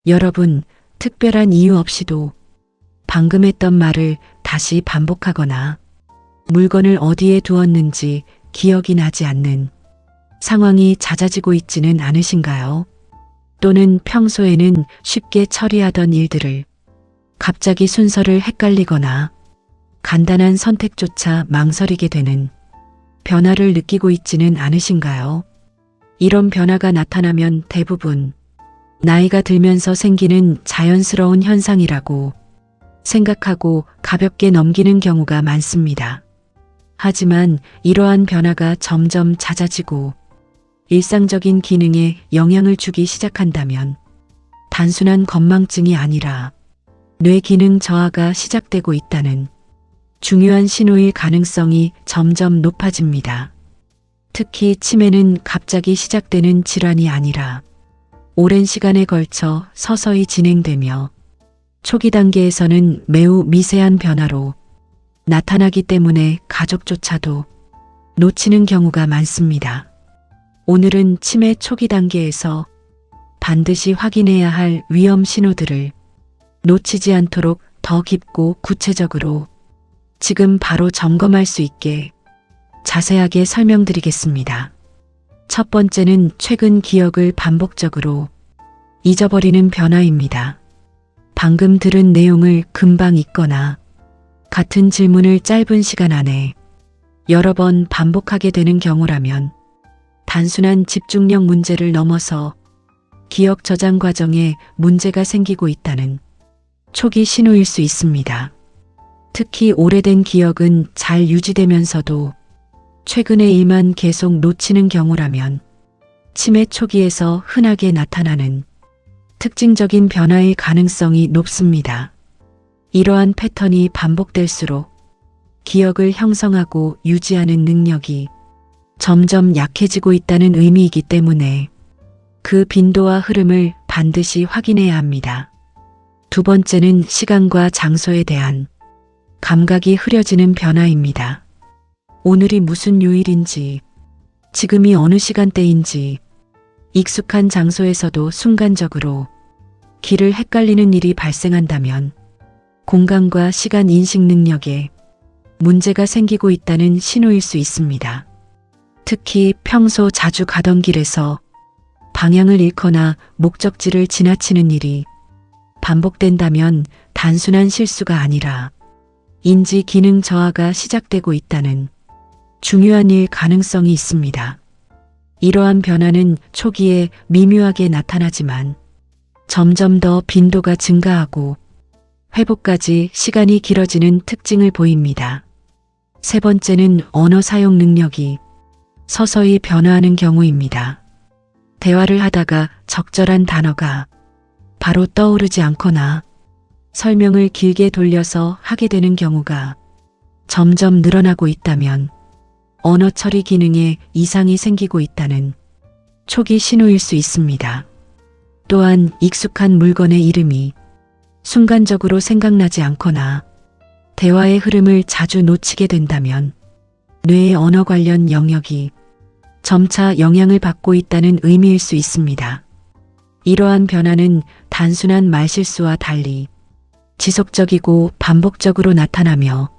여러분, 특별한 이유 없이도 방금 했던 말을 다시 반복하거나 물건을 어디에 두었는지 기억이 나지 않는 상황이 잦아지고 있지는 않으신가요? 또는 평소에는 쉽게 처리하던 일들을 갑자기 순서를 헷갈리거나 간단한 선택조차 망설이게 되는 변화를 느끼고 있지는 않으신가요? 이런 변화가 나타나면 대부분 나이가 들면서 생기는 자연스러운 현상이라고 생각하고 가볍게 넘기는 경우가 많습니다. 하지만 이러한 변화가 점점 잦아지고 일상적인 기능에 영향을 주기 시작한다면 단순한 건망증이 아니라 뇌 기능 저하가 시작되고 있다는 중요한 신호일 가능성이 점점 높아집니다. 특히 치매는 갑자기 시작되는 질환이 아니라 오랜 시간에 걸쳐 서서히 진행되며 초기 단계에서는 매우 미세한 변화로 나타나기 때문에 가족조차도 놓치는 경우가 많습니다. 오늘은 치매 초기 단계에서 반드시 확인해야 할 위험 신호들을 놓치지 않도록 더 깊고 구체적으로 지금 바로 점검할 수 있게 자세하게 설명드리겠습니다. 첫 번째는 최근 기억을 반복적으로 잊어버리는 변화입니다. 방금 들은 내용을 금방 잊거나 같은 질문을 짧은 시간 안에 여러 번 반복하게 되는 경우라면 단순한 집중력 문제를 넘어서 기억 저장 과정에 문제가 생기고 있다는 초기 신호일 수 있습니다. 특히 오래된 기억은 잘 유지되면서도 최근의 일만 계속 놓치는 경우라면 치매 초기에서 흔하게 나타나는 특징적인 변화의 가능성이 높습니다. 이러한 패턴이 반복될수록 기억을 형성하고 유지하는 능력이 점점 약해지고 있다는 의미이기 때문에 그 빈도와 흐름을 반드시 확인해야 합니다. 두 번째는 시간과 장소에 대한 감각이 흐려지는 변화입니다. 오늘이 무슨 요일인지, 지금이 어느 시간대인지, 익숙한 장소에서도 순간적으로 길을 헷갈리는 일이 발생한다면 공간과 시간 인식 능력에 문제가 생기고 있다는 신호일 수 있습니다. 특히 평소 자주 가던 길에서 방향을 잃거나 목적지를 지나치는 일이 반복된다면 단순한 실수가 아니라 인지 기능 저하가 시작되고 있다는 중요한 일 가능성이 있습니다. 이러한 변화는 초기에 미묘하게 나타나지만 점점 더 빈도가 증가하고 회복까지 시간이 길어지는 특징을 보입니다. 세 번째는 언어 사용 능력이 서서히 변화하는 경우입니다. 대화를 하다가 적절한 단어가 바로 떠오르지 않거나 설명을 길게 돌려서 하게 되는 경우가 점점 늘어나고 있다면 언어 처리 기능에 이상이 생기고 있다는 초기 신호일 수 있습니다. 또한 익숙한 물건의 이름이 순간적으로 생각나지 않거나 대화의 흐름을 자주 놓치게 된다면 뇌의 언어 관련 영역이 점차 영향을 받고 있다는 의미일 수 있습니다. 이러한 변화는 단순한 말실수와 달리 지속적이고 반복적으로 나타나며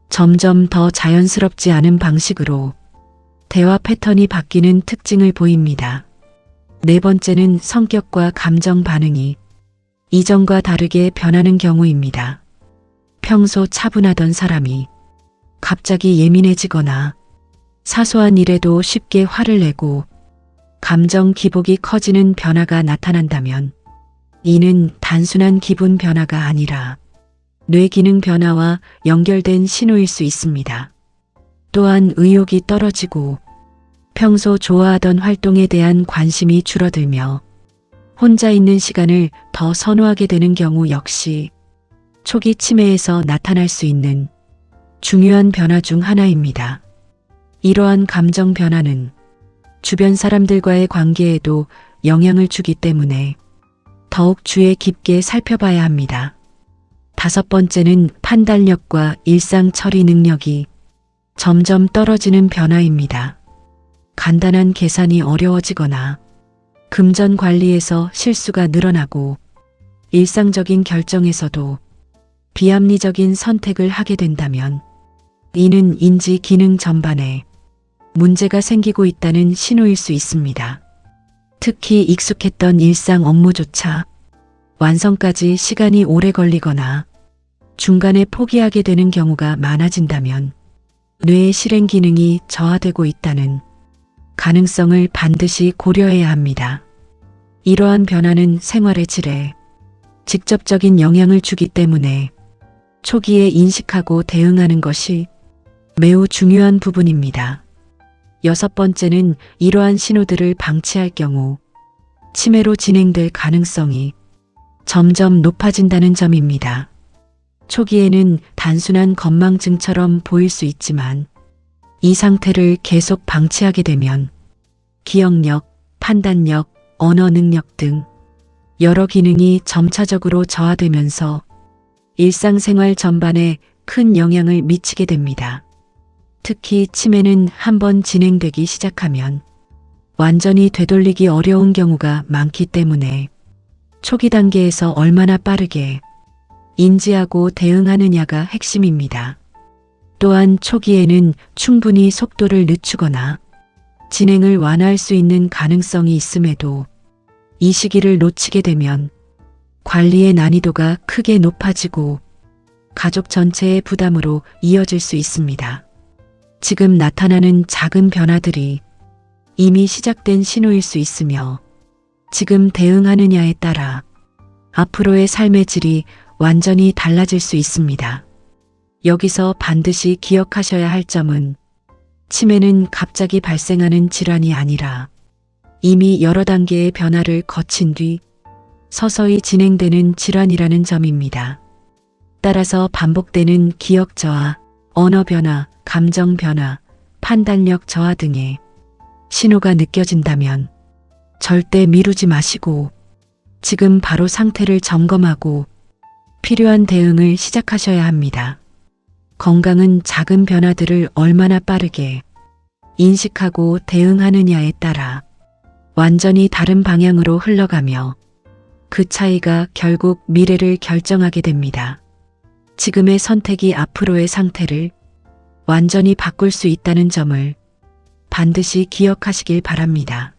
점점 더 자연스럽지 않은 방식으로 대화 패턴이 바뀌는 특징을 보입니다. 네 번째는 성격과 감정 반응이 이전과 다르게 변하는 경우입니다. 평소 차분하던 사람이 갑자기 예민해지거나 사소한 일에도 쉽게 화를 내고 감정 기복이 커지는 변화가 나타난다면 이는 단순한 기분 변화가 아니라 뇌 기능 변화와 연결된 신호일 수 있습니다. 또한 의욕이 떨어지고 평소 좋아하던 활동에 대한 관심이 줄어들며 혼자 있는 시간을 더 선호하게 되는 경우 역시 초기 치매에서 나타날 수 있는 중요한 변화 중 하나입니다. 이러한 감정 변화는 주변 사람들과의 관계에도 영향을 주기 때문에 더욱 주의 깊게 살펴봐야 합니다. 다섯 번째는 판단력과 일상 처리 능력이 점점 떨어지는 변화입니다. 간단한 계산이 어려워지거나 금전 관리에서 실수가 늘어나고 일상적인 결정에서도 비합리적인 선택을 하게 된다면 이는 인지 기능 전반에 문제가 생기고 있다는 신호일 수 있습니다. 특히 익숙했던 일상 업무조차 완성까지 시간이 오래 걸리거나 중간에 포기하게 되는 경우가 많아진다면 뇌의 실행 기능이 저하되고 있다는 가능성을 반드시 고려해야 합니다. 이러한 변화는 생활의 질에 직접적인 영향을 주기 때문에 초기에 인식하고 대응하는 것이 매우 중요한 부분입니다. 6번째는 이러한 신호들을 방치할 경우 치매로 진행될 가능성이 점점 높아진다는 점입니다. 초기에는 단순한 건망증처럼 보일 수 있지만 이 상태를 계속 방치하게 되면 기억력, 판단력, 언어 능력 등 여러 기능이 점차적으로 저하되면서 일상생활 전반에 큰 영향을 미치게 됩니다. 특히 치매는 한번 진행되기 시작하면 완전히 되돌리기 어려운 경우가 많기 때문에 초기 단계에서 얼마나 빠르게 인지하고 대응하느냐가 핵심입니다. 또한 초기에는 충분히 속도를 늦추거나 진행을 완화할 수 있는 가능성이 있음에도 이 시기를 놓치게 되면 관리의 난이도가 크게 높아지고 가족 전체의 부담으로 이어질 수 있습니다. 지금 나타나는 작은 변화들이 이미 시작된 신호일 수 있으며 지금 대응하느냐에 따라 앞으로의 삶의 질이 완전히 달라질 수 있습니다. 여기서 반드시 기억하셔야 할 점은 치매는 갑자기 발생하는 질환이 아니라 이미 여러 단계의 변화를 거친 뒤 서서히 진행되는 질환이라는 점입니다. 따라서 반복되는 기억 저하, 언어 변화, 감정 변화, 판단력 저하 등의 신호가 느껴진다면 절대 미루지 마시고 지금 바로 상태를 점검하고 필요한 대응을 시작하셔야 합니다. 건강은 작은 변화들을 얼마나 빠르게 인식하고 대응하느냐에 따라 완전히 다른 방향으로 흘러가며 그 차이가 결국 미래를 결정하게 됩니다. 지금의 선택이 앞으로의 상태를 완전히 바꿀 수 있다는 점을 반드시 기억하시길 바랍니다.